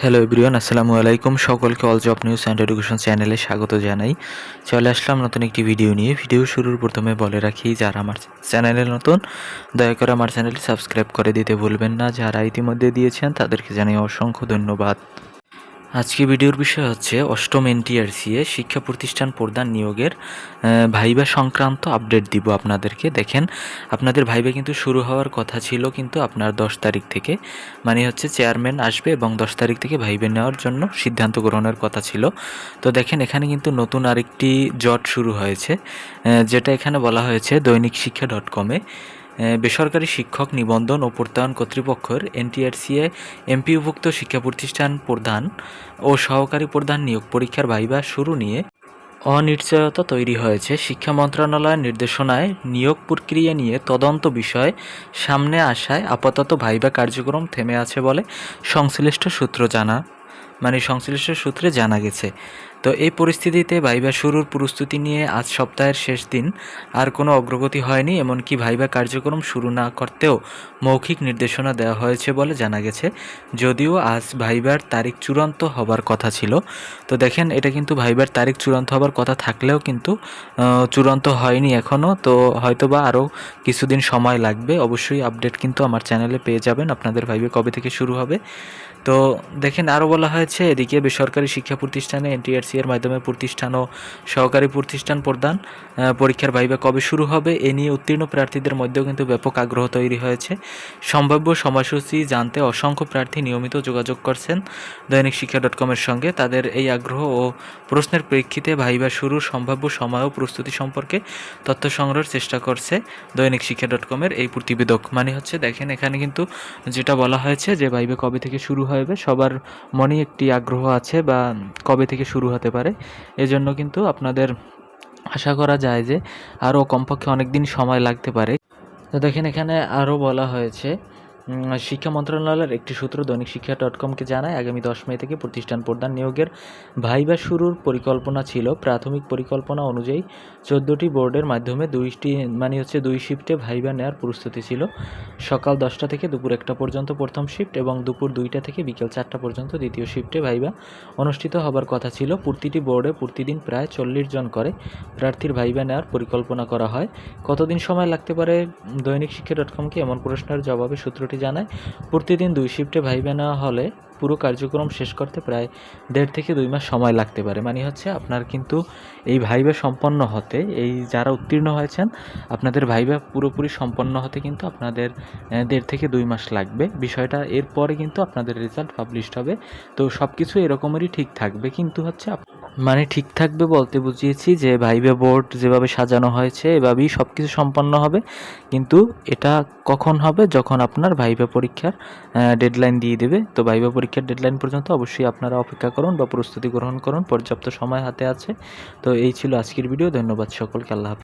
Hello everyone, আসসালামু আলাইকুম। সকলকে all job news and education চ্যানেলে স্বাগত জানাই। চলে আসলাম নতুন একটি ভিডিও নিয়ে। ভিডিও শুরুর প্রথমে বলে রাখি, যারা আমার চ্যানেলে নতুন দয়া করে আমার চ্যানেলটি সাবস্ক্রাইব করে দিতে ভুলবেন না। যারা ইতিমধ্যে দিয়েছেন তাদেরকে জানাই অসংখ্য ধন্যবাদ। আজকে ভিডিওর বিষয় হচ্ছে অষ্টম এনটিআরসিএ শিক্ষা প্রতিষ্ঠান প্রদান নিয়োগের ভাইবা সংক্রান্ত আপডেট দিব আপনাদেরকে। দেখেন, আপনাদের ভাইবা কিন্তু শুরু হওয়ার কথা ছিল কিন্তু আপনার 10 তারিখ থেকে, মানে হচ্ছে চেয়ারম্যান আসবে এবং 10 তারিখ থেকে ভাইবা নেওয়ার জন্য সিদ্ধান্ত গ্রহণের কথা ছিল। তো দেখেন, এখানে কিন্তু নতুন আরেকটি জট শুরু হয়েছে, যেটা এখানে বলা হয়েছে দৈনিক শিক্ষা .com-এ। বেসরকারি শিক্ষক নিবন্ধন ও প্রত্যয়ন কর্তৃপক্ষের এনটিআরসিএ এমপিওভুক্ত শিক্ষা প্রতিষ্ঠান প্রধান ও সহকারী প্রধান নিয়োগ পরীক্ষার ভাইবা শুরু নিয়ে অনিশ্চয়তা তৈরি হয়েছে। শিক্ষা মন্ত্রণালয়ের নির্দেশনায় নিয়োগ প্রক্রিয়া নিয়ে তদন্ত বিষয় সামনে আসায় আপাতত ভাইবা কার্যক্রম থেমে আছে বলে সংশ্লিষ্ট সূত্রে জানা গেছে। তো এই পরিস্থিতিতে ভাইবা শুরুর প্রস্তুতি নিয়ে আজ সপ্তাহের শেষ দিন আর কোনো অগ্রগতি হয়নি। এমনকি ভাইবা কার্যক্রম শুরু না করতেও মৌখিক নির্দেশনা দেওয়া হয়েছে বলে জানা গেছে, যদিও আজ ভাইবার তারিখ চূড়ান্ত হবার কথা ছিল। তো দেখেন, এটা কিন্তু ভাইবার তারিখ চূড়ান্ত হবার কথা থাকলেও কিন্তু চূড়ান্ত হয়নি এখনও। তো হয়তোবা আরও কিছুদিন সময় লাগবে। অবশ্যই আপডেট কিন্তু আমার চ্যানেলে পেয়ে যাবেন আপনাদের ভাইবা কবে থেকে শুরু হবে। তো দেখেন, আরও বলা হয়েছে এদিকে বেসরকারি শিক্ষা প্রতিষ্ঠানে এনটিআরসি এর মাধ্যমে প্রতিষ্ঠান ও সহকারী প্রতিষ্ঠান প্রদান পরীক্ষার ভাইবা কবে শুরু হবে এ নিয়ে উত্তীর্ণ প্রার্থীদের মধ্যেও কিন্তু ব্যাপক আগ্রহ তৈরি হয়েছে। সম্ভাব্য সময়সূচি জানতে অসংখ্য প্রার্থী নিয়মিত যোগাযোগ করছেন দৈনিক শিক্ষা .com-এর সঙ্গে। তাদের এই আগ্রহ ও প্রশ্নের প্রেক্ষিতে ভাইবা শুরুর সম্ভাব্য সময় ও প্রস্তুতি সম্পর্কে তথ্য সংগ্রহের চেষ্টা করছে দৈনিক শিক্ষা .com-এর এই প্রতিবেদক। মানে হচ্ছে, দেখেন, এখানে কিন্তু যেটা বলা হয়েছে যে ভাইবা কবে থেকে শুরু হবে, সবার মনে একটি আগ্রহ আছে বা কবে থেকে শুরু হতে পারে। এজন্য কিন্তু আপনাদের আশা করা যায় যে আরও কমপক্ষে অনেক দিন সময় লাগতে পারে। তো দেখেন, এখানে আরও বলা হয়েছে, শিক্ষা মন্ত্রণালয়ের একটি সূত্র দৈনিক শিক্ষা .com-কে জানায়, আগামী 10 মে থেকে প্রতিষ্ঠান প্রদান নিয়োগের ভাইবা শুরুর পরিকল্পনা ছিল। প্রাথমিক পরিকল্পনা অনুযায়ী 14টি বোর্ডের মাধ্যমে দুই শিফটে ভাইবা নেওয়ার প্রস্তুতি ছিল। সকাল 10টা থেকে দুপুর 1টা পর্যন্ত প্রথম শিফট এবং দুপুর 2টা থেকে বিকেল 4টা পর্যন্ত দ্বিতীয় শিফটে ভাইবা অনুষ্ঠিত হবার কথা ছিল। প্রতিটি বোর্ডে প্রতিদিন প্রায় 40 জন করে প্রার্থীর ভাইবা নেওয়ার পরিকল্পনা করা হয়। কতদিন সময় লাগতে পারে দৈনিক শিক্ষা .com-কে এমন প্রশ্নের জবাবে সূত্রটি জানায়, প্রতিদিন 2 শিফটে ভাইবা নেওয়া হলে পুরো কার্যক্রম শেষ করতে প্রায় 1.5 থেকে 2 মাস সময় লাগতে পারে। মানে হচ্ছে, আপনার কিন্তু এই ভাইবা সম্পন্ন হতে, এই যারা উত্তীর্ণ হয়েছেন আপনাদের ভাইবা পুরোপুরি সম্পন্ন হতে কিন্তু আপনাদের 1.5 থেকে 2 মাস লাগবে। বিষয়টা এরপরে কিন্তু আপনাদের রেজাল্ট পাবলিশড হবে। তো সব কিছু এরকমেরই ঠিক থাকবে, কিন্তু হচ্ছে মানে ঠিক থাকবে বলতে বুঝিয়েছি যে ভাইবা বোর্ড যেভাবে সাজানো হয়েছে এভাবেই সব কিছু সম্পন্ন হবে। কিন্তু এটা কখন হবে? যখন আপনার ভাইবা পরীক্ষার ডেডলাইন দিয়ে দেবে। তো ভাইবা পরীক্ষার ডেডলাইন পর্যন্ত অবশ্যই আপনারা অপেক্ষা করুন বা প্রস্তুতি গ্রহণ করুন, পর্যাপ্ত সময় হাতে আছে। তো এই ছিল আজকের ভিডিও। ধন্যবাদ সকলকে। আল্লাহ হাফেজ।